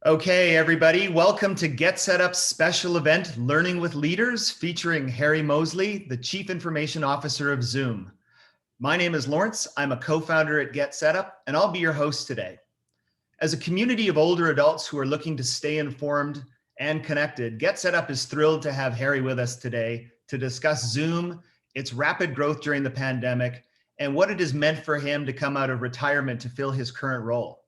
Okay, everybody, welcome to GetSetup's special event, Learning with Leaders, featuring Harry Moseley, the Chief Information Officer of Zoom. My name is Lawrence. I'm a co-founder at GetSetup, and I'll be your host today. As a community of older adults who are looking to stay informed and connected, GetSetup is thrilled to have Harry with us today to discuss Zoom, its rapid growth during the pandemic, and what it has meant for him to come out of retirement to fill his current role.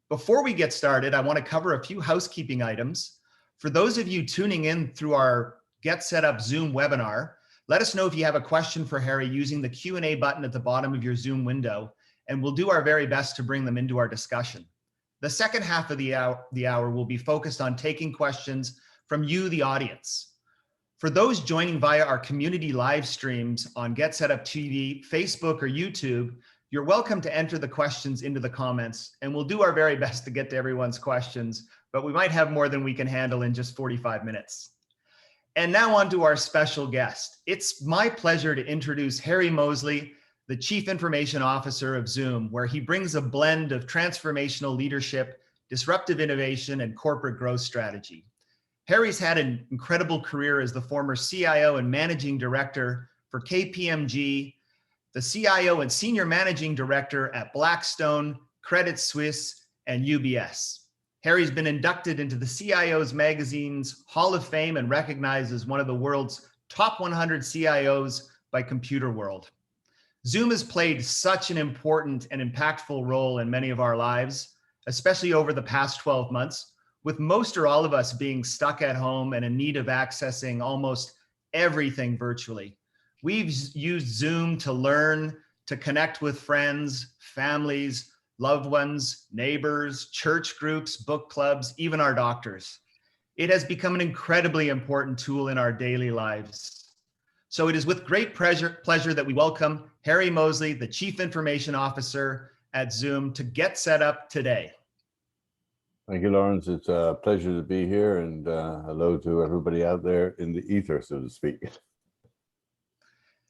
Before we get started, I want to cover a few housekeeping items. For those of you tuning in through our Get Set Up Zoom webinar, let us know if you have a question for Harry using the Q&A button at the bottom of your Zoom window, and we'll do our very best to bring them into our discussion. The second half of the hour will be focused on taking questions from you, the audience. For those joining via our community live streams on Get Set Up TV, Facebook, or YouTube, you're welcome to enter the questions into the comments, and we'll do our very best to get to everyone's questions, but we might have more than we can handle in just 45 minutes. And now on to our special guest. It's my pleasure to introduce Harry Moseley, the Chief Information Officer of Zoom, where he brings a blend of transformational leadership, disruptive innovation, and corporate growth strategy. Harry's had an incredible career as the former CIO and Managing Director for KPMG, the CIO and Senior Managing Director at Blackstone, Credit Suisse, and UBS. Harry's been inducted into the CIOs Magazine's Hall of Fame and recognized as one of the world's top 100 CIOs by Computer World. Zoom has played such an important and impactful role in many of our lives, especially over the past 12 months, with most or all of us being stuck at home and in need of accessing almost everything virtually. We've used Zoom to learn, to connect with friends, families, loved ones, neighbors, church groups, book clubs, even our doctors. It has become an incredibly important tool in our daily lives. So it is with great pleasure that we welcome Harry Moseley, the Chief Information Officer at Zoom, to Get Set Up today. Thank you, Lawrence. It's a pleasure to be here, and hello to everybody out there in the ether, so to speak.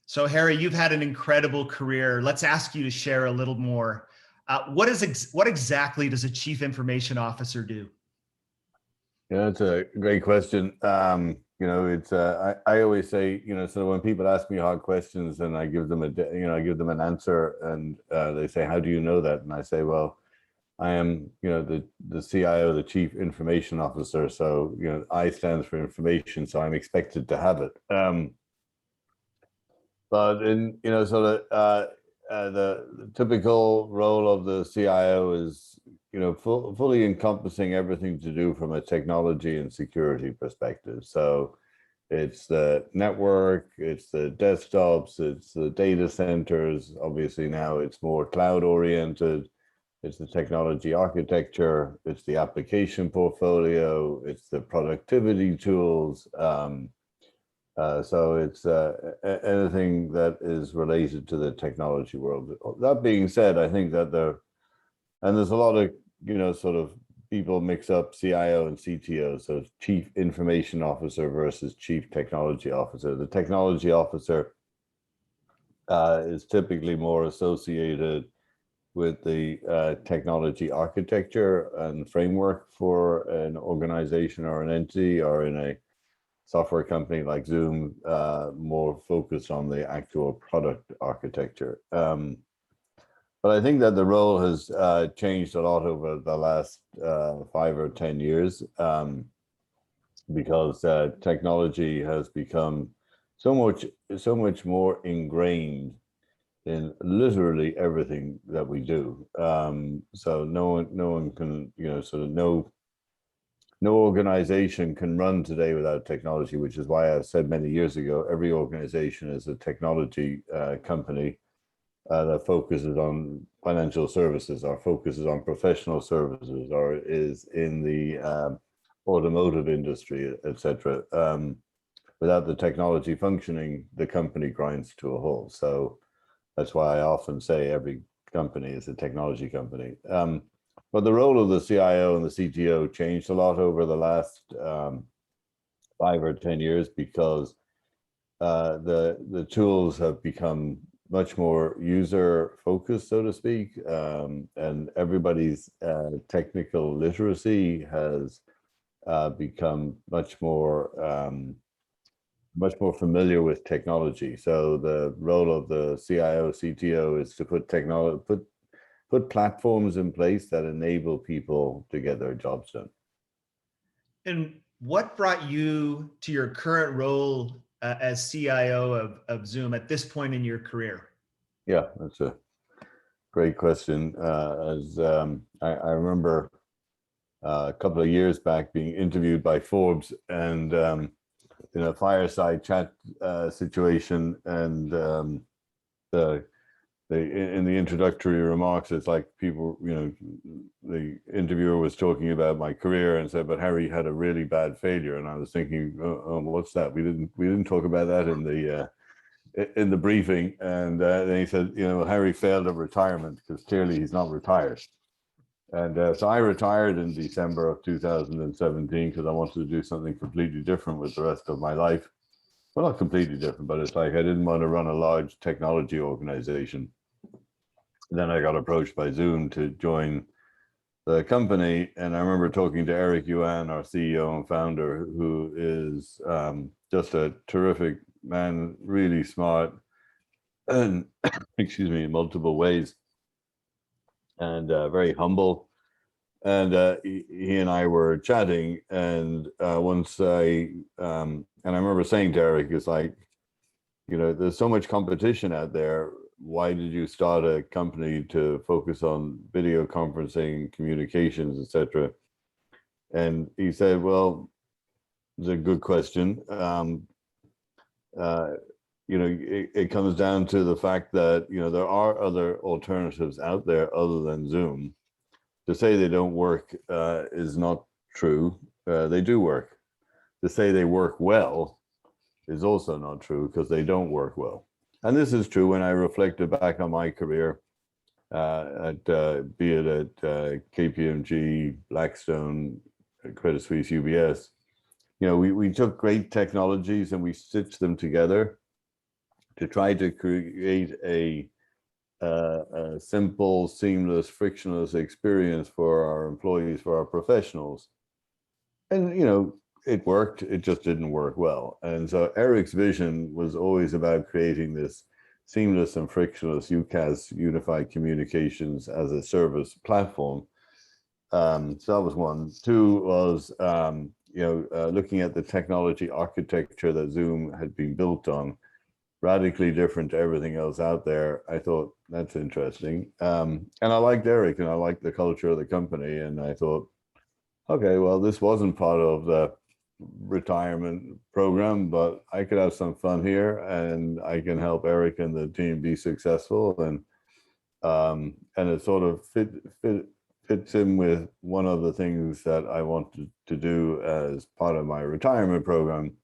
So Harry, you've had an incredible career. Let's ask you to share a little more. What exactly does a Chief Information Officer do? Yeah, that's a great question. It's I always say, so when people ask me hard questions and I give them I give them an answer, and they say, "How do you know that?" And I say, "Well, I am, the CIO, the Chief Information Officer. So, I stands for information, so I'm expected to have it." But in, the typical role of the CIO is, fully encompassing everything to do from a technology and security perspective. So it's the network, it's the desktops, it's the data centers. Obviously now it's more cloud oriented. It's the technology architecture, it's the application portfolio, it's the productivity tools. So it's anything that is related to the technology world. That being said, I think that there's a lot of, sort of people mix up CIO and CTO. So it's Chief Information Officer versus Chief Technology Officer. The technology officer is typically more associated with the technology architecture and framework for an organization or an entity, or in a software company like Zoom, more focused on the actual product architecture. But I think that the role has changed a lot over the last 5 or 10 years, because technology has become so much more ingrained in literally everything that we do. So no one can, no organization can run today without technology, which is why I said many years ago, every organization is a technology company that focuses on financial services, or focuses on professional services, or is in the automotive industry, etc. Without the technology functioning, the company grinds to a halt. So that's why I often say every company is a technology company. But the role of the CIO and the CTO changed a lot over the last 5 or 10 years, because the tools have become much more user focused, so to speak, and everybody's technical literacy has become much more familiar with technology. So the role of the CIO, CTO is to put technology, put platforms in place that enable people to get their jobs done. And what brought you to your current role as CIO of Zoom at this point in your career? Yeah, that's a great question. I remember a couple of years back being interviewed by Forbes and in a fireside chat situation, and the in the introductory remarks, it's like people, the interviewer was talking about my career and said, "But Harry had a really bad failure," and I was thinking, "Oh, what's that? We didn't talk about that in the briefing." And then he said, "Harry failed at retirement because clearly he's not retired." And so I retired in December of 2017 because I wanted to do something completely different with the rest of my life. Well, not completely different, but it's like I didn't want to run a large technology organization. Then I got approached by Zoom to join the company. And I remember talking to Eric Yuan, our CEO and founder, who is just a terrific man, really smart, and excuse me, in multiple ways, and very humble. And he and I were chatting, and and I remember saying to Eric, it's like, there's so much competition out there. Why did you start a company to focus on video conferencing, communications, etc.? And he said, well, it's a good question. It comes down to the fact that, there are other alternatives out there other than Zoom. To say they don't work is not true. They do work. To say they work well is also not true because they don't work well. And this is true when I reflected back on my career, be it at KPMG, Blackstone, Credit Suisse, UBS. We took great technologies and we stitched them together to try to create a simple, seamless, frictionless experience for our employees, for our professionals. And, it worked, it just didn't work well. And so Eric's vision was always about creating this seamless and frictionless UCaaS, unified communications as a service platform. So that was one. Two was, looking at the technology architecture that Zoom had been built on, radically different to everything else out there. I thought that's interesting. And I liked Eric and I liked the culture of the company. And I thought, okay, well, this wasn't part of the retirement program, but I could have some fun here and I can help Eric and the team be successful. And it sort of fits in with one of the things that I wanted to do as part of my retirement program,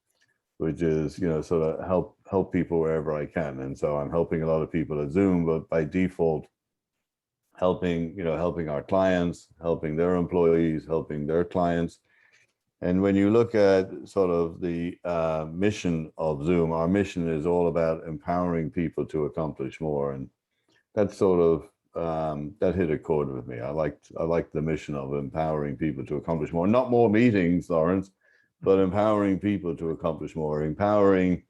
which is, sort of help people wherever I can. And so I'm helping a lot of people at Zoom, but by default, helping our clients, helping their employees, helping their clients. And when you look at sort of the mission of Zoom, our mission is all about empowering people to accomplish more. And that sort of, that hit a chord with me. I liked the mission of empowering people to accomplish more. Not more meetings, Lawrence, but empowering people to accomplish more, empowering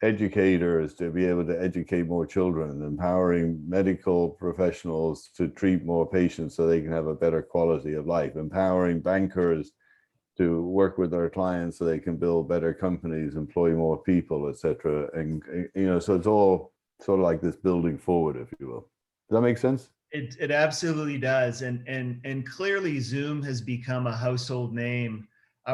educators to be able to educate more children, empowering medical professionals to treat more patients so they can have a better quality of life, empowering bankers to work with their clients so they can build better companies, employ more people, etc. And so it's all sort of like this building forward, if you will. Does that make sense? It absolutely does, and clearly Zoom has become a household name,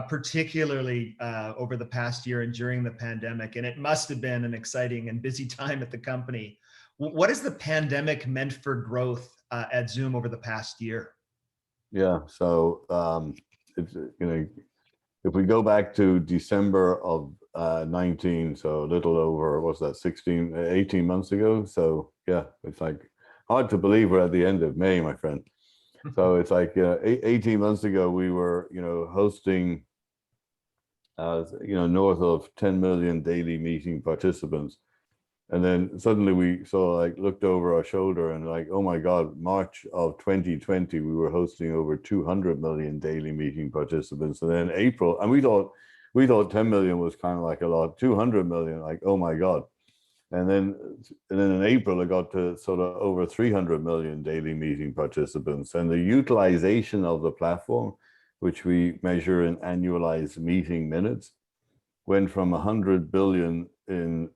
particularly over the past year and during the pandemic. And it must have been an exciting and busy time at the company. What has the pandemic meant for growth at Zoom over the past year? Yeah. So it's if we go back to December of 19, so a little over, what's that, 18 months ago. So yeah, it's like hard to believe we're at the end of May, my friend. So it's like 18 months ago, we were, hosting, north of 10 million daily meeting participants. And then suddenly we looked over our shoulder and like, oh my God, March of 2020, we were hosting over 200 million daily meeting participants. And then April, and we thought 10 million was kind of like a lot, 200 million, like, oh my God. And then in April, it got to sort of over 300 million daily meeting participants. And the utilization of the platform, which we measure in annualized meeting minutes, went from 100 billion in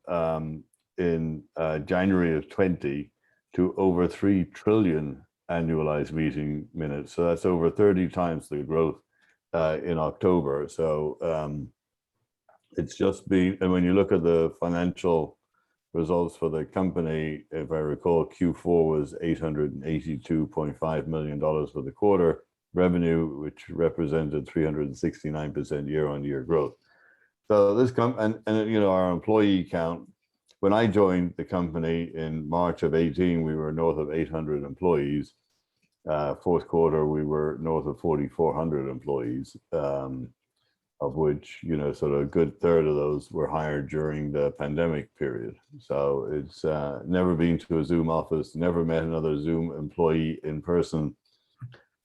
January of 20 to over 3 trillion annualized meeting minutes. So that's over 30 times the growth in October. So it's just been, and when you look at the financial results for the company, if I recall, Q4 was $882.5 million for the quarter revenue, which represented 369% year-on-year growth. So this and our employee count, when I joined the company in March of 18, we were north of 800 employees. Fourth quarter, we were north of 4,400 employees, of which, sort of a good third of those were hired during the pandemic period. So it's never been to a Zoom office, never met another Zoom employee in person.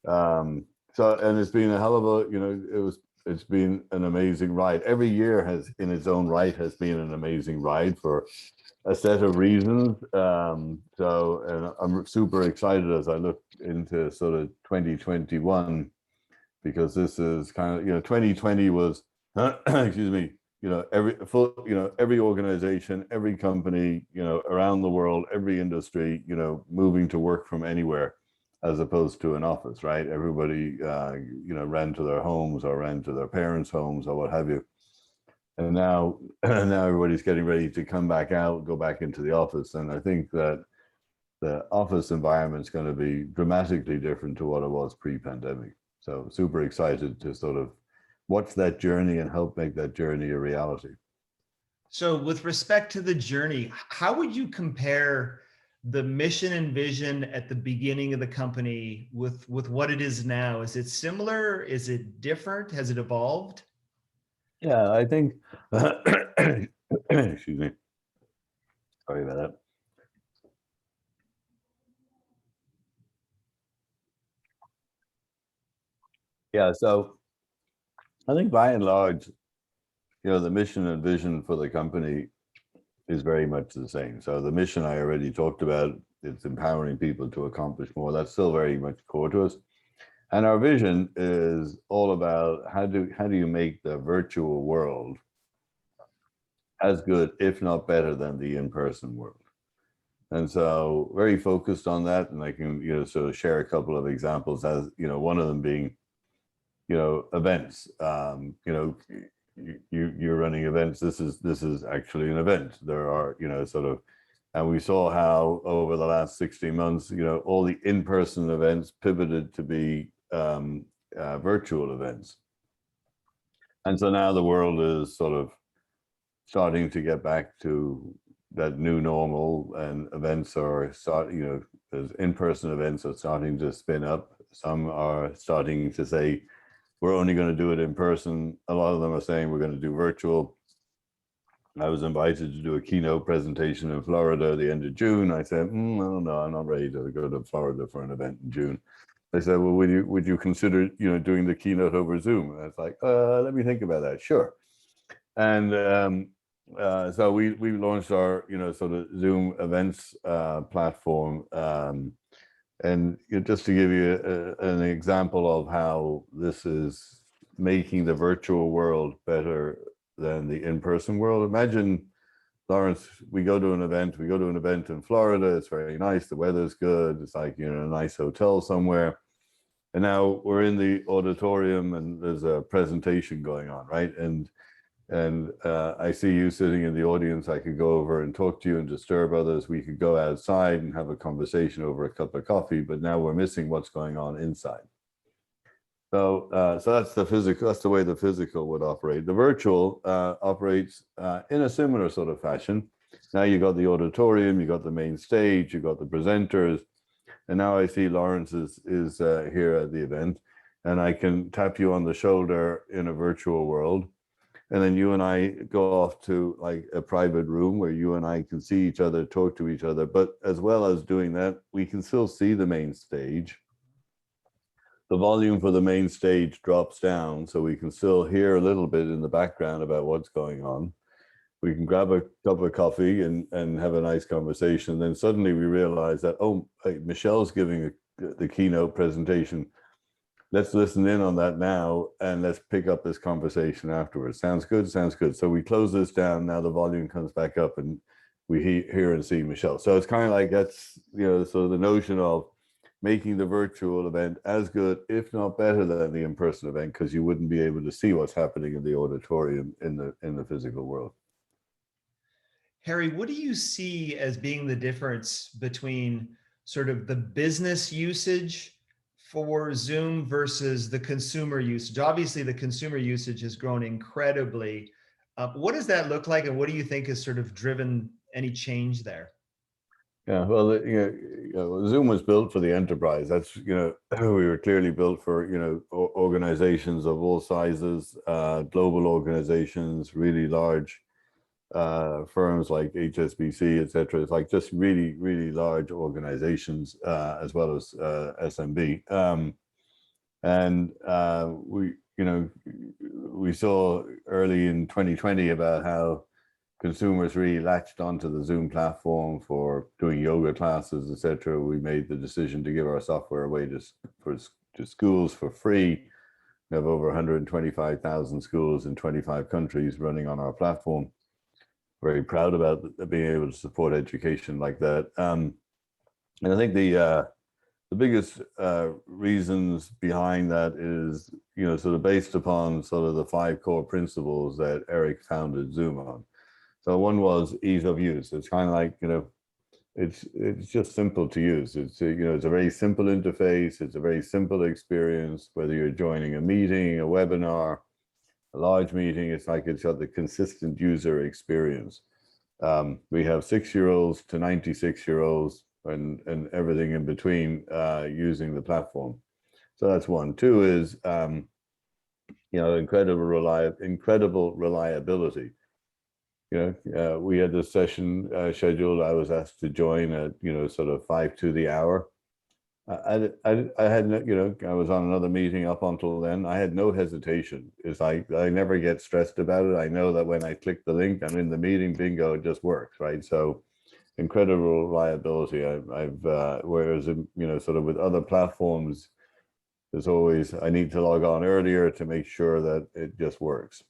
And it's been a hell of a, it's been an amazing ride. Every year has, in its own right, has been an amazing ride for a set of reasons. And I'm super excited as I look into sort of 2021, because this is kind of, 2020 was, excuse me, every organization, every company, around the world, every industry, moving to work from anywhere, as opposed to an office, right? Everybody, ran to their homes or ran to their parents' homes or what have you. And now everybody's getting ready to come back out, go back into the office. And I think that the office environment is going to be dramatically different to what it was pre-pandemic. So super excited to sort of watch that journey and help make that journey a reality. So with respect to the journey, how would you compare the mission and vision at the beginning of the company with what it is now? Is it similar? Is it different? Has it evolved? Yeah, I think, excuse me, sorry about that. Yeah, so I think by and large, the mission and vision for the company is very much the same. So the mission I already talked about, it's empowering people to accomplish more. That's still very much core to us. And our vision is all about how do you make the virtual world as good, if not better, than the in-person world. And so very focused on that. And I can, sort of share a couple of examples, as, one of them being, events. You're running events. This is actually an event. There are, sort of, and we saw how over the last 16 months, all the in-person events pivoted to be virtual events. And so now the world is sort of starting to get back to that new normal, and events are there's in-person events are starting to spin up. Some are starting to say, we're only going to do it in person. A lot of them are saying we're going to do virtual. I was invited to do a keynote presentation in Florida at the end of June. I said, I don't know, I'm not ready to go to Florida for an event in June. They said, well, would you consider, doing the keynote over Zoom? And I was like, let me think about that. Sure. And so we launched our, sort of Zoom events platform. And just to give you an example of how this is making the virtual world better than the in-person world. Imagine, Lawrence, we go to an event in Florida. It's very nice. The weather's good. It's like, a nice hotel somewhere. And now we're in the auditorium and there's a presentation going on, right? And I see you sitting in the audience. I could go over and talk to you and disturb others. We could go outside and have a conversation over a cup of coffee, but now we're missing what's going on inside. So that's the physical. That's the way the physical would operate. The virtual operates in a similar sort of fashion. Now you got the auditorium, you got the main stage, you got the presenters, and now I see Lawrence is here at the event, and I can tap you on the shoulder in a virtual world. and then you and I go off to like a private room where you and I can see each other, talk to each other. But as well as doing that, we can still see the main stage. The volume for the main stage drops down, so we can still hear a little bit in the background about what's going on. We can grab a cup of coffee and have a nice conversation. Then suddenly we realize that, oh, hey, Michelle's giving the keynote presentation. Let's listen in on that now, and let's pick up this conversation afterwards. Sounds good, sounds good. So we close this down. Now the volume comes back up and we hear and see Michelle. So it's kind of like that's, sort of the notion of making the virtual event as good, if not better than the in-person event, because you wouldn't be able to see what's happening in the auditorium in the physical world. Harry, what do you see as being the difference between sort of the business usage for Zoom versus the consumer usage? Obviously, the consumer usage has grown incredibly. What does that look like, and what do you think has sort of driven any change there? Yeah, well, Zoom was built for the enterprise. That's, we were clearly built for, organizations of all sizes, global organizations, really large firms like HSBC, et cetera. It's like just really, really large organizations, as well as SMB. And we saw early in 2020 about how consumers really latched onto the Zoom platform for doing yoga classes, et cetera. We made the decision to give our software away to schools for free. We have over 125,000 schools in 25 countries running on our platform. Very proud about being able to support education like that. And I think the biggest reasons behind that is, sort of based upon sort of the 5 core principles that Eric founded Zoom on. So one was ease of use. It's kind of like, it's just simple to use. It's it's a very simple interface. It's a very simple experience, whether you're joining a meeting, a webinar, a large meeting. It's like it's got the consistent user experience. We have 6-year-olds to 96-year-olds and everything in between using the platform. So that's one. Two is incredible reliability. We had this session scheduled. I was asked to join at sort of 5 to the hour. I had I was on another meeting up until then. I had no hesitation. It's like I never get stressed about it. I know that when I click the link, I'm in the meeting. Bingo, it just works, right? So incredible reliability. I've whereas sort of with other platforms, there's always I need to log on earlier to make sure that it just works.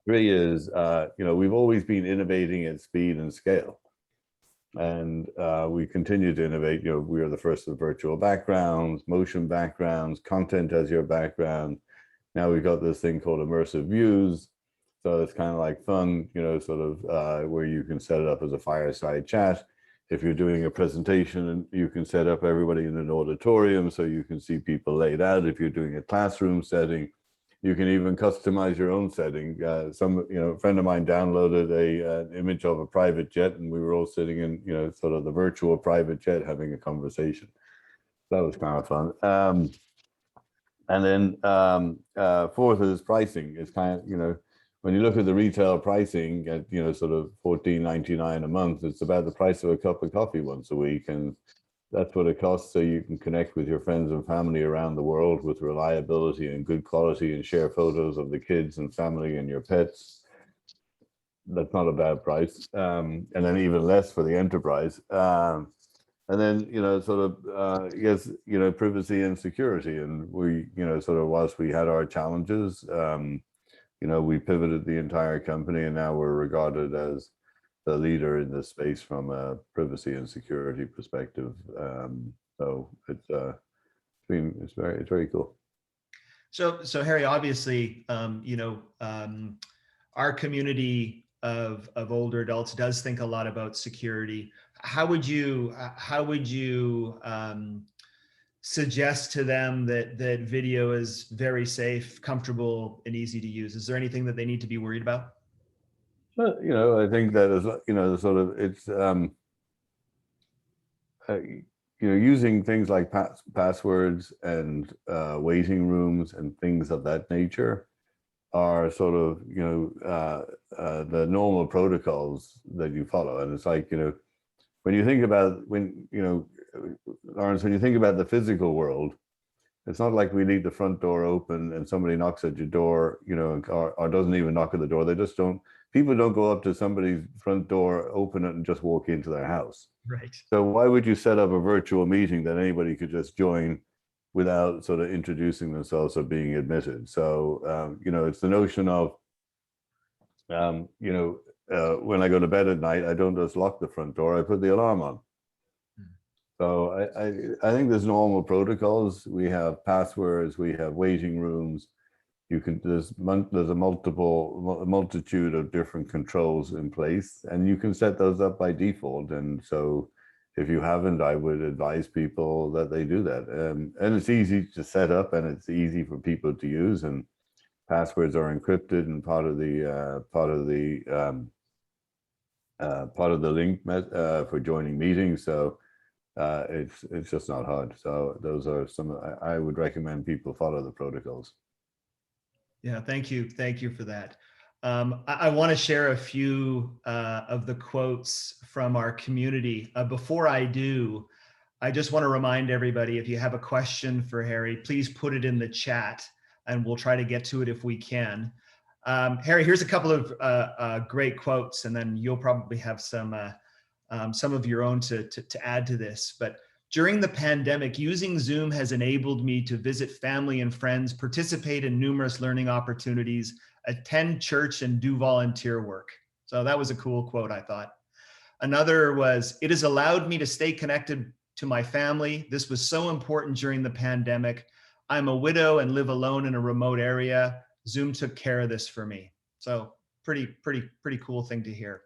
3 is we've always been innovating at speed and scale. And we continue to innovate. We are the first with virtual backgrounds, motion backgrounds, content as your background. Now we've got this thing called immersive views. So it's kind of like fun, sort of where you can set it up as a fireside chat. If you're doing a presentation, you can set up everybody in an auditorium so you can see people laid out. If you're doing a classroom setting, you can even customize your own setting. A friend of mine downloaded an image of a private jet, and we were all sitting in, sort of the virtual private jet having a conversation. That was kind of fun. And then 4th is pricing. It's kind of, when you look at the retail pricing at, sort of $14.99 a month, it's about the price of a cup of coffee once a week. And that's what it costs, so you can connect with your friends and family around the world with reliability and good quality and share photos of the kids and family and your pets. That's not a bad price. And then even less for the enterprise. And then, sort of, yes, privacy and security. And we, sort of, whilst we had our challenges, we pivoted the entire company, and now we're regarded as the leader in this space from a privacy and security perspective. So it's very cool. So Harry, obviously, our community of older adults does think a lot about security. How would you suggest to them that video is very safe, comfortable, and easy to use? Is there anything that they need to be worried about? I think that is, sort of, it's, using things like passwords and waiting rooms and things of that nature are sort of, the normal protocols that you follow. And it's like, when you think about, Lawrence, when you think about the physical world, it's not like we leave the front door open and somebody knocks at your door, or doesn't even knock at the door. They just don't, people don't go up to somebody's front door, open it, and just walk into their house. Right. So why would you set up a virtual meeting that anybody could just join without sort of introducing themselves or being admitted? So, it's the notion of, when I go to bed at night, I don't just lock the front door, I put the alarm on. So I think there's normal protocols. We have passwords, we have waiting rooms. There's a multitude of different controls in place, and you can set those up by default. And so if you haven't, I would advise people that they do that. And it's easy to set up, and it's easy for people to use, and passwords are encrypted and part of the link for joining meetings. So it's just not hard. So those are some. I would recommend people follow the protocols. Yeah, thank you for that. I want to share a few of the quotes from our community. Before I do, I just want to remind everybody, if you have a question for Harry, please put it in the chat and we'll try to get to it if we can. Harry, here's a couple of great quotes, and then you'll probably have some of your own to add to this. But during the pandemic, using Zoom has enabled me to visit family and friends, participate in numerous learning opportunities, attend church, and do volunteer work. So that was a cool quote, I thought. Another was, it has allowed me to stay connected to my family. This was so important during the pandemic. I'm a widow and live alone in a remote area. Zoom took care of this for me. So pretty cool thing to hear.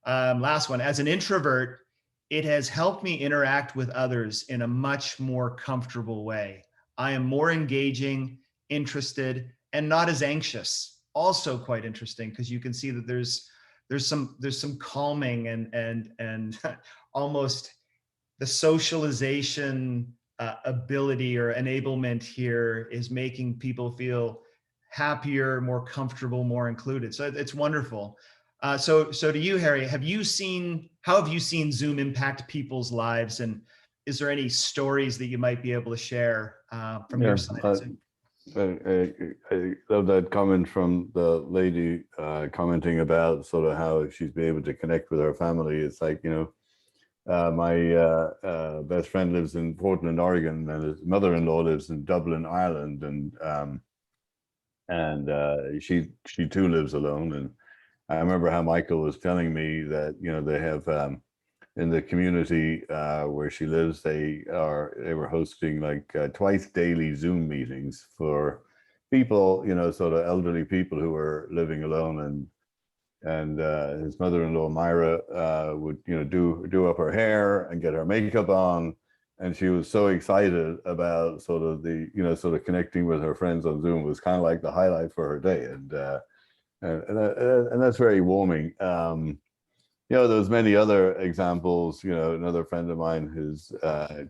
Last one, as an introvert, it has helped me interact with others in a much more comfortable way. I am more engaging, interested, and not as anxious. Also quite interesting, because you can see that there's some calming and almost the socialization ability or enablement here is making people feel happier, more comfortable, more included. So it's wonderful. So to you, Harry, how have you seen Zoom impact people's lives, and is there any stories that you might be able to share from your side of Zoom? I love that comment from the lady commenting about sort of how she's been able to connect with her family. It's like, my best friend lives in Portland, Oregon, and his mother-in-law lives in Dublin, Ireland, and she too lives alone. And I remember how Michael was telling me that, they have in the community where she lives, they were hosting like twice daily Zoom meetings for people, sort of elderly people who were living alone, and his mother-in-law Myra would do up her hair and get her makeup on, and she was so excited about sort of connecting with her friends on Zoom. It was kind of like the highlight for her day, and that's very warming. There's many other examples. Another friend of mine, his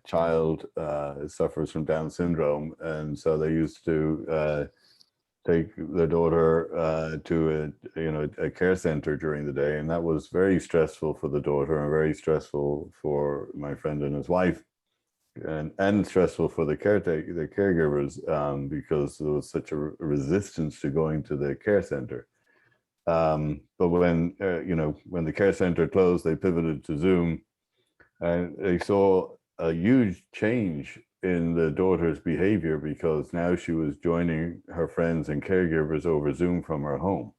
child suffers from Down syndrome, and so they used to take their daughter to a care center during the day, and that was very stressful for the daughter and very stressful for my friend and his wife, and stressful for the caregivers, because there was such a resistance to going to the care center. But when the care center closed, they pivoted to Zoom, and they saw a huge change in the daughter's behavior, because now she was joining her friends and caregivers over Zoom from her home,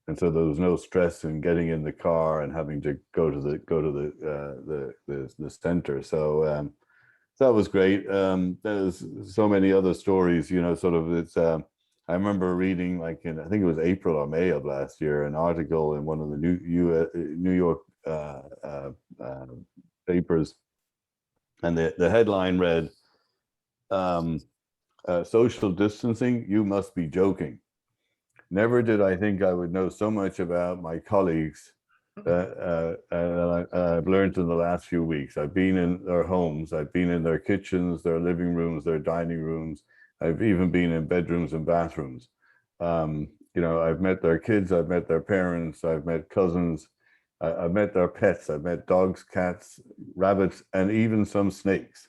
and so there was no stress in getting in the car and having to go to the center. So that was great. There's so many other stories. I remember reading, like I think it was April or May of last year, an article in one of the New York papers, and the headline read, "Social distancing, you must be joking." Never did I think I would know so much about my colleagues I've learned in the last few weeks. I've been in their homes, I've been in their kitchens, their living rooms, their dining rooms. I've even been in bedrooms and bathrooms. I've met their kids, I've met their parents, I've met cousins, I've met their pets, I've met dogs, cats, rabbits, and even some snakes.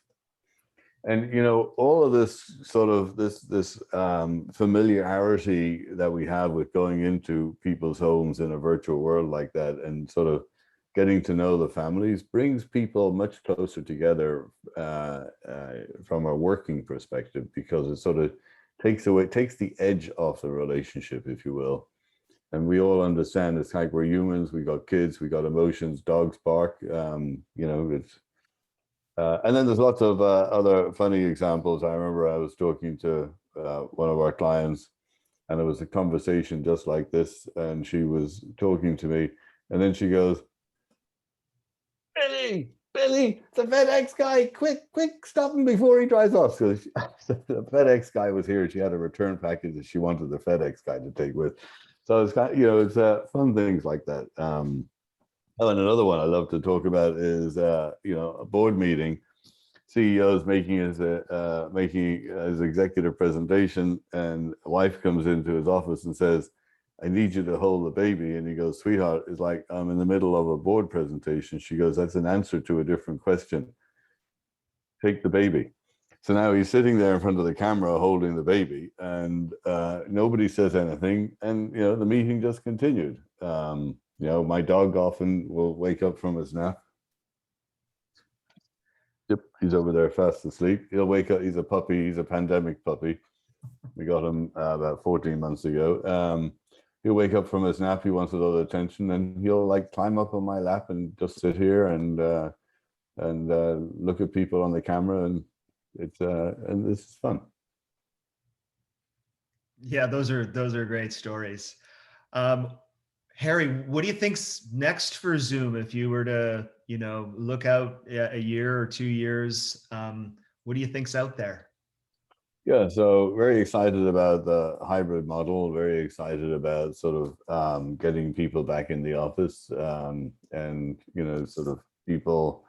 And all of this sort of this familiarity that we have with going into people's homes in a virtual world like that, and sort of getting to know the families, brings people much closer together from a working perspective, because it sort of takes the edge off the relationship, if you will. And we all understand it's like we're humans, we got kids, we got emotions, dogs bark, it's and then there's lots of other funny examples. I remember I was talking to one of our clients, and it was a conversation just like this, and she was talking to me, and then she goes, Billy, the FedEx guy, quick, stop him before he drives off. So the FedEx guy was here. She had a return package that she wanted the FedEx guy to take with. So it's kind of, it's fun things like that. Oh, and another one I love to talk about is, a board meeting. CEO is making his executive presentation, and a wife comes into his office and says, "I need you to hold the baby." And he goes, "Sweetheart, it's like I'm in the middle of a board presentation." She goes, "That's an answer to a different question. Take the baby." So now he's sitting there in front of the camera holding the baby, and nobody says anything, and the meeting just continued. My dog often will wake up from his nap. Yep, he's over there fast asleep. He'll wake up. He's a puppy. He's a pandemic puppy. We got him about 14 months ago. He'll wake up from his nap. He wants a little attention, and he'll like climb up on my lap and just sit here and look at people on the camera, and this is fun. Yeah, those are great stories. Harry, what do you think's next for Zoom? If you were to, look out a year or 2 years, what do you think's out there? Yeah, so very excited about the hybrid model, very excited about sort of getting people back in the office, and, sort of people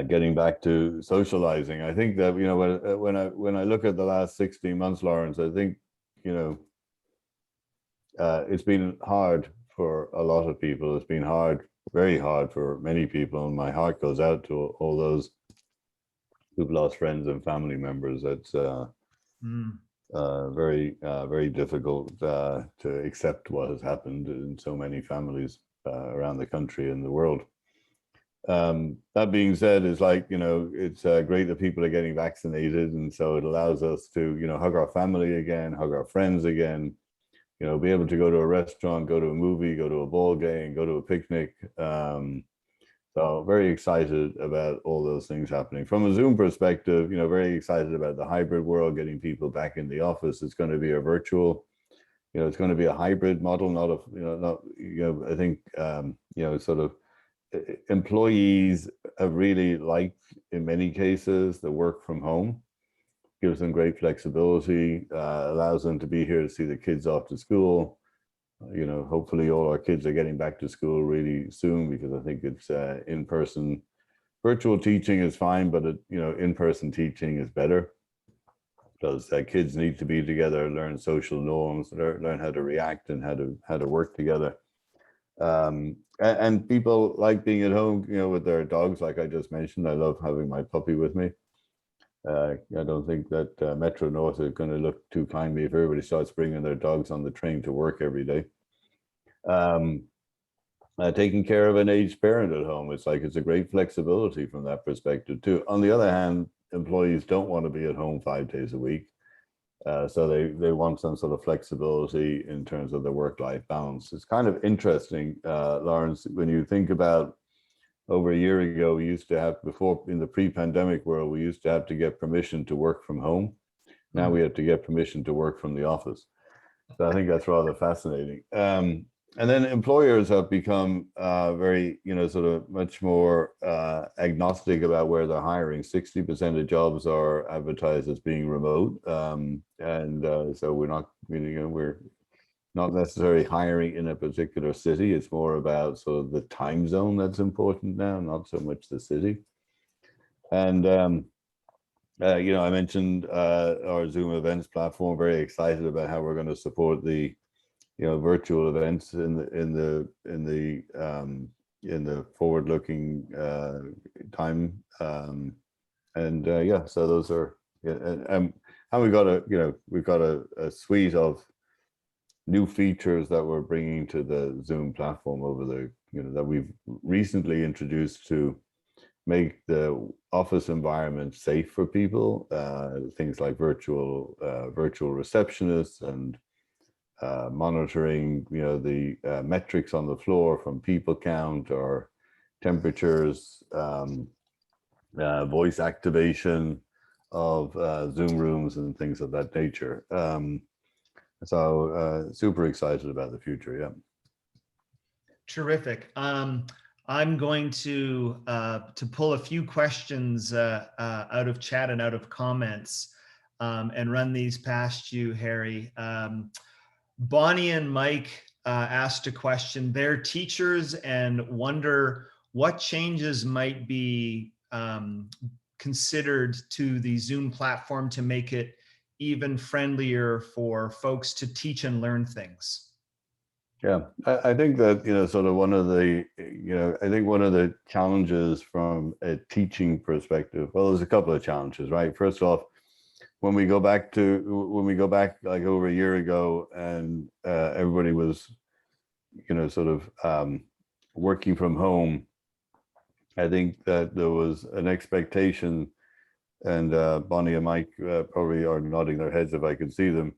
getting back to socializing. I think that, when I look at the last 16 months, Lawrence, I think, it's been hard for a lot of people. It's been hard, very hard for many people, and my heart goes out to all those who've lost friends and family members. That's very difficult to accept what has happened in so many families around the country and the world. That being said, it's like, it's great that people are getting vaccinated, and so it allows us to, hug our family again, hug our friends again, be able to go to a restaurant, go to a movie, go to a ball game, go to a picnic. So very excited about all those things happening. From a Zoom perspective, very excited about the hybrid world, getting people back in the office. It's going to be a virtual, it's going to be a hybrid model, I think, sort of employees have really liked, in many cases, the work from home. Gives them great flexibility, allows them to be here to see the kids off to school. Hopefully all our kids are getting back to school really soon, because I think it's in-person. Virtual teaching is fine, but in-person teaching is better, because kids need to be together, learn social norms, learn how to react and how to work together. And people like being at home, with their dogs, like I just mentioned. I love having my puppy with me. I don't think that Metro North is going to look too kindly if everybody starts bringing their dogs on the train to work every day. Taking care of an aged parent at home, it's a great flexibility from that perspective too. On the other hand, employees don't want to be at home 5 days a week. So they want some sort of flexibility in terms of the work-life balance. It's kind of interesting, Lawrence, when you think about over a year ago, we used to have, before, in the pre-pandemic world, we used to have to get permission to work from home. Now we have to get permission to work from the office. So I think that's rather fascinating. And then employers have become very, sort of much more agnostic about where they're hiring. 60% of jobs are advertised as being remote. So we're not really, we're not necessarily hiring in a particular city. It's more about sort of the time zone that's important now, not so much the city. And I mentioned our Zoom events platform. Very excited about how we're going to support the virtual events in the forward-looking time. So those are and we've got a suite of new features that we're bringing to the Zoom platform over that we've recently introduced to make the office environment safe for people. Things like virtual receptionists and monitoring, the metrics on the floor from people count or temperatures, voice activation of Zoom rooms and things of that nature. Super excited about the future. Yeah. Terrific. I'm going to pull a few questions out of chat and out of comments and run these past you, Harry. Bonnie and Mike asked a question. They're teachers and wonder what changes might be considered to the Zoom platform to make it even friendlier for folks to teach and learn things. Yeah, I think that, sort of one of the, I think one of the challenges from a teaching perspective, well, there's a couple of challenges, right? First off, when we go back like over a year ago and everybody was, sort of working from home, I think that there was an expectation, and Bonnie and Mike probably are nodding their heads if I could see them.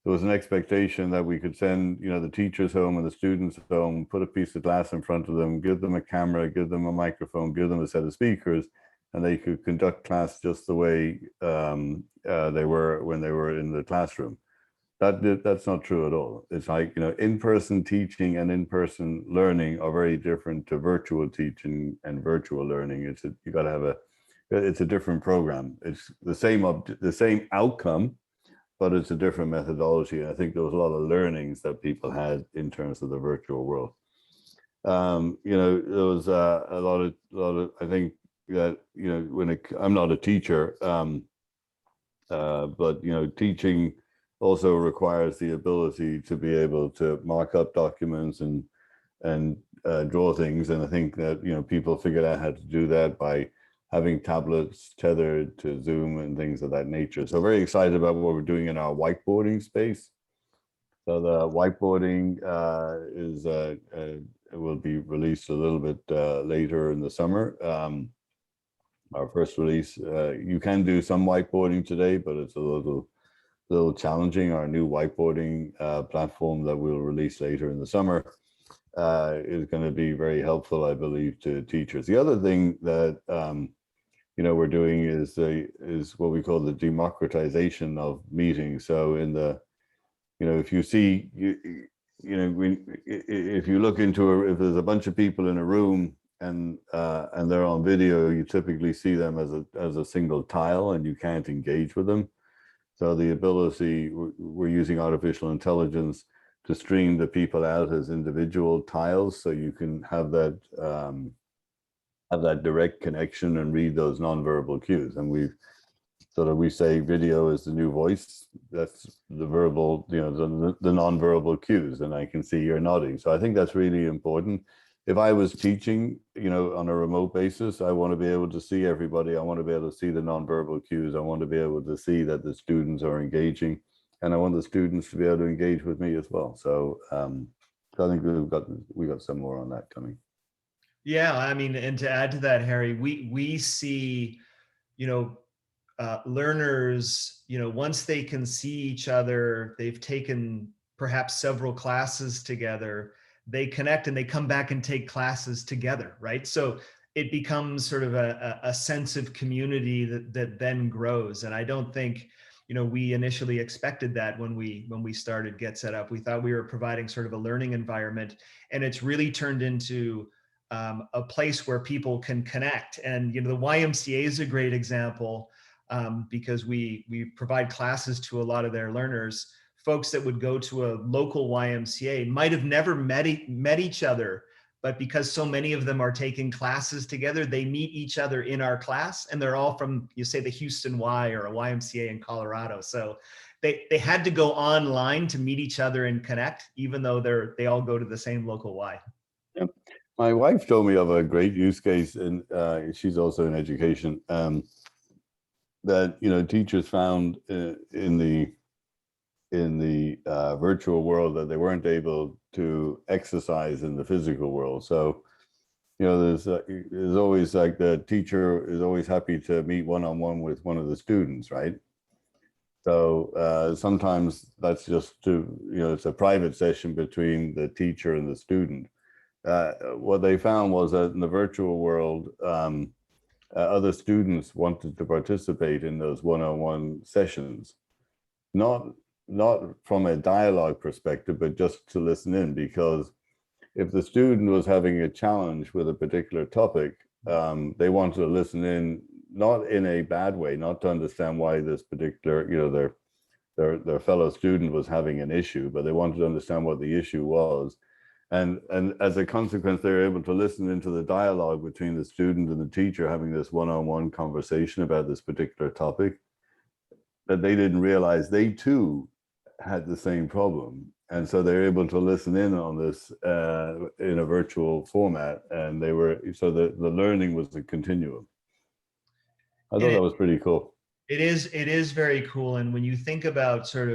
There was an expectation that we could send, the teachers home and the students home, put a piece of glass in front of them, give them a camera, give them a microphone, give them a set of speakers, and they could conduct class just the way they were when they were in the classroom. That's not true at all. It's like, in-person teaching and in-person learning are very different to virtual teaching and virtual learning. You got to have it's a different program. It's the same outcome, but it's a different methodology. And I think there was a lot of learnings that people had in terms of the virtual world. There was a lot of, I think that, I'm not a teacher, but, teaching also requires the ability to be able to mark up documents and draw things. And I think that, people figured out how to do that by having tablets tethered to Zoom and things of that nature. So very excited about what we're doing in our whiteboarding space. So the whiteboarding will be released a little bit later in the summer. Our first release, you can do some whiteboarding today, but it's a little challenging. Our new whiteboarding platform that we'll release later in the summer is going to be very helpful, I believe, to teachers. The other thing that we're doing is what we call the democratization of meetings. So if you see, if you look into if there's a bunch of people in a room and they're on video, you typically see them as a single tile and you can't engage with them. So the ability, we're using artificial intelligence to stream the people out as individual tiles, so you can have that direct connection and read those nonverbal cues. And we say video is the new voice. That's the verbal, the nonverbal cues. And I can see you're nodding. So I think that's really important. If I was teaching, on a remote basis, I want to be able to see everybody. I want to be able to see the nonverbal cues. I want to be able to see that the students are engaging, and I want the students to be able to engage with me as well. So, I think we got some more on that coming. Yeah, I mean, and to add to that, Harry, we see, learners, once they can see each other, they've taken perhaps several classes together, they connect and they come back and take classes together, right? So it becomes sort of a sense of community that then grows. And I don't think, we initially expected that when we started GetSetup. We thought we were providing sort of a learning environment, and it's really turned into a place where people can connect. And the YMCA is a great example, because we provide classes to a lot of their learners. Folks that would go to a local YMCA might have never met each other but because so many of them are taking classes together, they meet each other in our class, and they're all from, you say, the Houston Y or a YMCA in Colorado. So they had to go online to meet each other and connect, even though they all go to the same local Y. Yeah. My wife told me of a great use case, and she's also in education, that teachers found in the virtual world that they weren't able to exercise in the physical world. So there's always, like, the teacher is always happy to meet one-on-one with one of the students, right? So sometimes that's just it's a private session between the teacher and the student. What they found was that in the virtual world, other students wanted to participate in those one-on-one sessions, not from a dialogue perspective, but just to listen in, because if the student was having a challenge with a particular topic, they wanted to listen in, not in a bad way, not to understand why this particular, their fellow student was having an issue, but they wanted to understand what the issue was. And as a consequence, they were able to listen into the dialogue between the student and the teacher having this one-on-one conversation about this particular topic, that they didn't realize they too had the same problem. And so they're able to listen in on this in a virtual format, and so the learning was a continuum. I thought that was pretty cool. It is very cool. And when you think about sort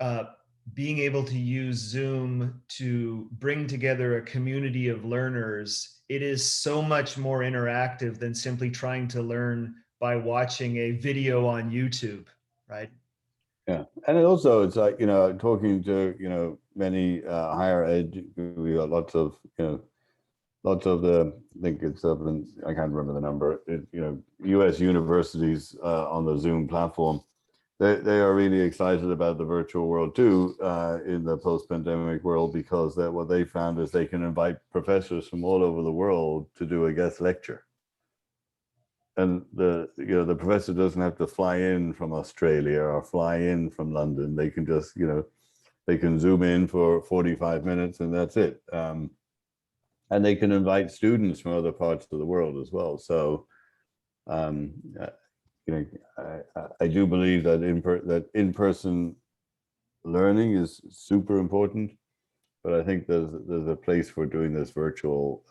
of being able to use Zoom to bring together a community of learners, it is so much more interactive than simply trying to learn by watching a video on YouTube, right? Yeah, and it's like, talking to many higher ed, we got lots of the, I think it's I can't remember the number, US universities on the Zoom platform. They are really excited about the virtual world too, in the post-pandemic world, because what they found is they can invite professors from all over the world to do a guest lecture. And the professor doesn't have to fly in from Australia or fly in from London. They can just, they can Zoom in for 45 minutes and that's it. And they can invite students from other parts of the world as well. So, I do believe that in-person learning is super important, but I think there's a place for doing this virtual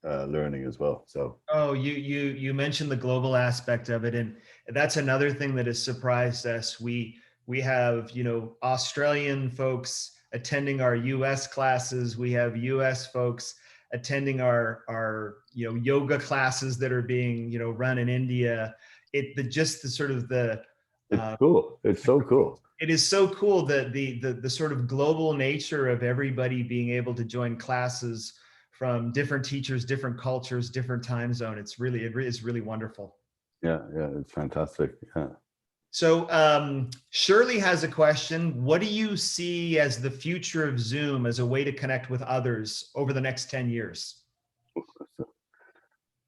learning as well. So you mentioned the global aspect of it, and that's another thing that has surprised us. We have Australian folks attending our US classes. We have US folks attending our yoga classes that are being run in India. It's cool. It's so cool. It is so cool that the sort of global nature of everybody being able to join classes from different teachers, different cultures, different time zone. It is really wonderful. Yeah, it's fantastic. Yeah. So Shirley has a question. What do you see as the future of Zoom as a way to connect with others over the next 10 years?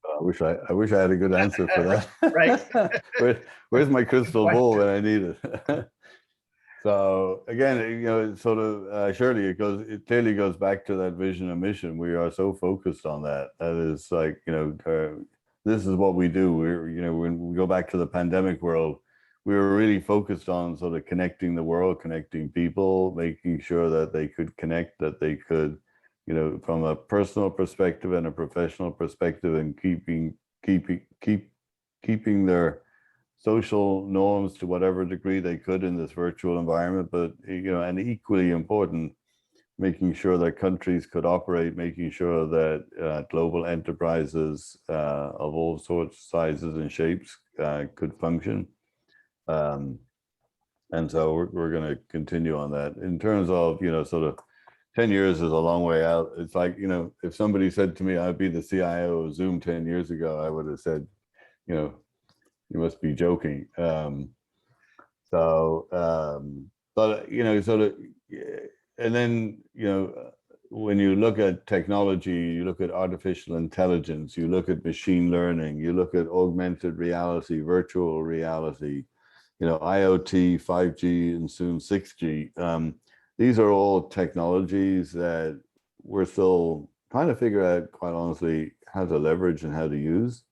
I wish I had a good answer for that. Right. Where's my crystal ball when I need it? So again, it's sort of surely it clearly goes back to that vision and mission. We are so focused on that. That is like, this is what we do. When we go back to the pandemic world, we were really focused on sort of connecting the world, connecting people, making sure that they could connect, that they could, from a personal perspective and a professional perspective, and keeping their social norms to whatever degree they could in this virtual environment. But and equally important, making sure that countries could operate, making sure that global enterprises of all sorts, sizes and shapes could function. And so we're going to continue on that. In terms of sort of 10 years is a long way out. It's like, if somebody said to me I'd be the CIO of Zoom 10 years ago, I would have said, you must be joking. But sort of, and then when you look at technology, you look at artificial intelligence, you look at machine learning, you look at augmented reality, virtual reality, IoT, 5G, and soon 6G. These are all technologies that we're still trying to figure out, quite honestly, how to leverage and how to use.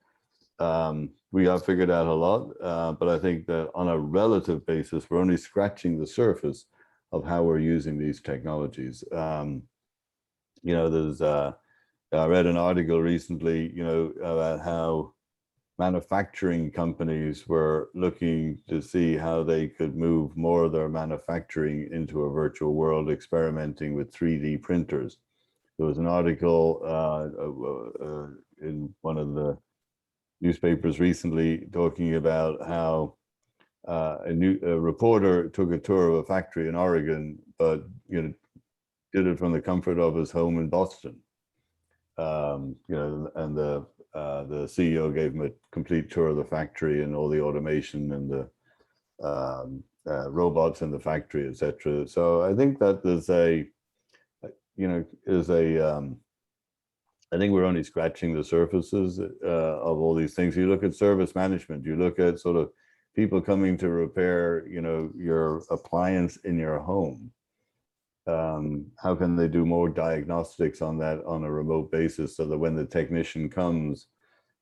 We have figured out a lot, but I think that on a relative basis, we're only scratching the surface of how we're using these technologies. There's I read an article recently, about how manufacturing companies were looking to see how they could move more of their manufacturing into a virtual world, experimenting with 3D printers. There was an article in one of the newspapers recently talking about how a reporter took a tour of a factory in Oregon, but did it from the comfort of his home in Boston. And the CEO gave him a complete tour of the factory and all the automation and the robots in the factory, etc. So I think that there's I think we're only scratching the surfaces of all these things. You look at service management, you look at sort of people coming to repair, your appliance in your home. How can they do more diagnostics on that on a remote basis so that when the technician comes,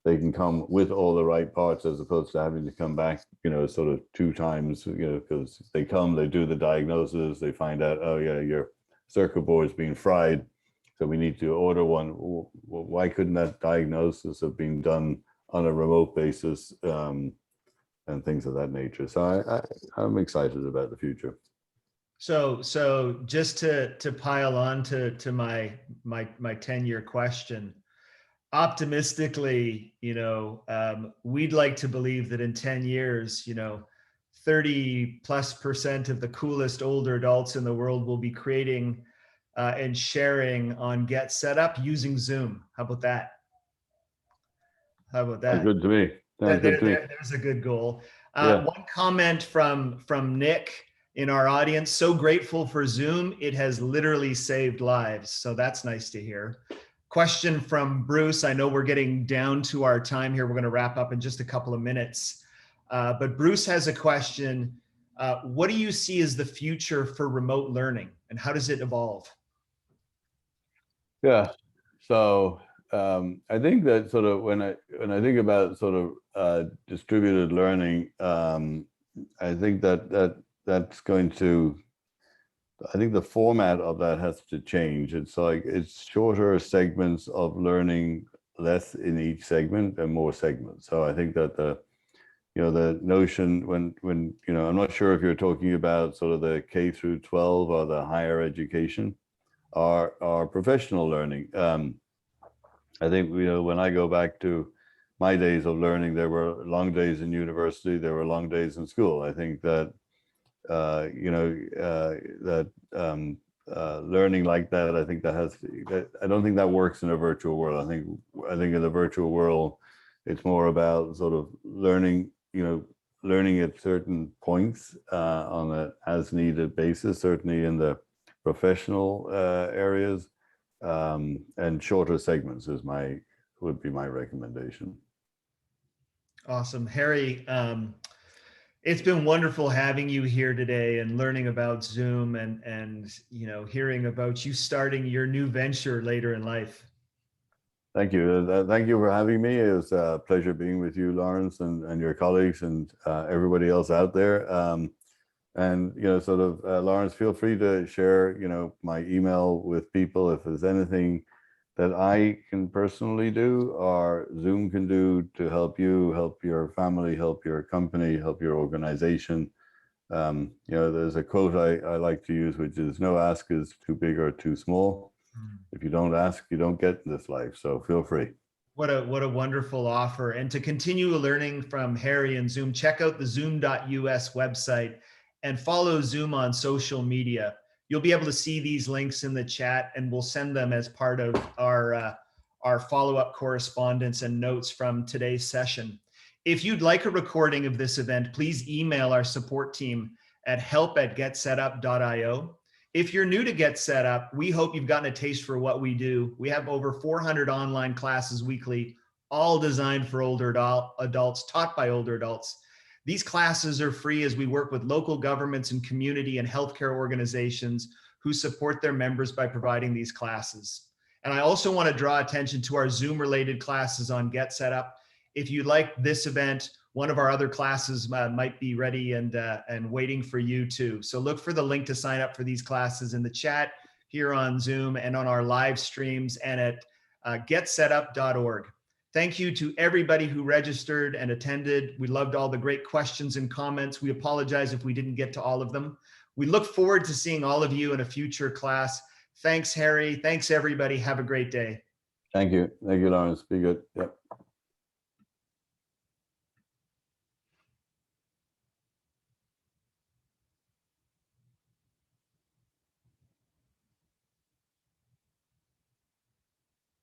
they can come with all the right parts as opposed to having to come back, sort of 2 times, because they come, they do the diagnosis, they find out, oh yeah, your circuit board's been fried, so we need to order one. Why couldn't that diagnosis have been done on a remote basis, and things of that nature? So I'm excited about the future. So just to pile on to my 10-year question, optimistically, we'd like to believe that in 10 years, 30+% of the coolest older adults in the world will be creating and sharing on GetSetup using Zoom. How about that? Good to me. Sounds good to me. There's a good goal. Yeah. One comment from Nick in our audience: so grateful for Zoom. It has literally saved lives. So that's nice to hear. Question from Bruce. I know we're getting down to our time here. We're going to wrap up in just a couple of minutes. But Bruce has a question. What do you see as the future for remote learning, and how does it evolve? Yeah. So I think that sort of when I think about sort of distributed learning, I think that's going to, I think the format of that has to change. It's shorter segments of learning, less in each segment and more segments. So I think that the notion when I'm not sure if you're talking about sort of the K through 12 or the higher education or professional learning. I think, when I go back to my days of learning, there were long days in university, there were long days in school. I think that, learning like that, I think I don't think that works in a virtual world. I think in the virtual world, it's more about sort of learning at certain points on an as needed basis, certainly in the professional areas, and shorter segments would be my recommendation. Awesome. Harry, it's been wonderful having you here today and learning about Zoom and hearing about you starting your new venture later in life. Thank you. Thank you for having me. It was a pleasure being with you, Lawrence, and your colleagues and everybody else out there. And Lawrence, feel free to share my email with people if there's anything that I can personally do or Zoom can do to help you, help your family, help your company, help your organization. There's a quote I like to use, which is, no ask is too big or too small. If you don't ask, you don't get in this life. So feel free. What a wonderful offer. And to continue learning from Harry and Zoom, check out the zoom.us website and follow Zoom on social media. You'll be able to see these links in the chat, and we'll send them as part of our follow-up correspondence and notes from today's session. If you'd like a recording of this event, please email our support team at help@getsetup.io. If you're new to GetSetup, we hope you've gotten a taste for what we do. We have over 400 online classes weekly, all designed for older adults, taught by older adults. These classes are free as we work with local governments and community and healthcare organizations who support their members by providing these classes. And I also want to draw attention to our Zoom related classes on GetSetup. If you like this event, one of our other classes might be ready and waiting for you too. So look for the link to sign up for these classes in the chat here on Zoom and on our live streams and at getsetup.org. Thank you to everybody who registered and attended. We loved all the great questions and comments. We apologize if we didn't get to all of them. We look forward to seeing all of you in a future class. Thanks, Harry. Thanks, everybody. Have a great day. Thank you. Thank you, Lawrence. Be good. Yep.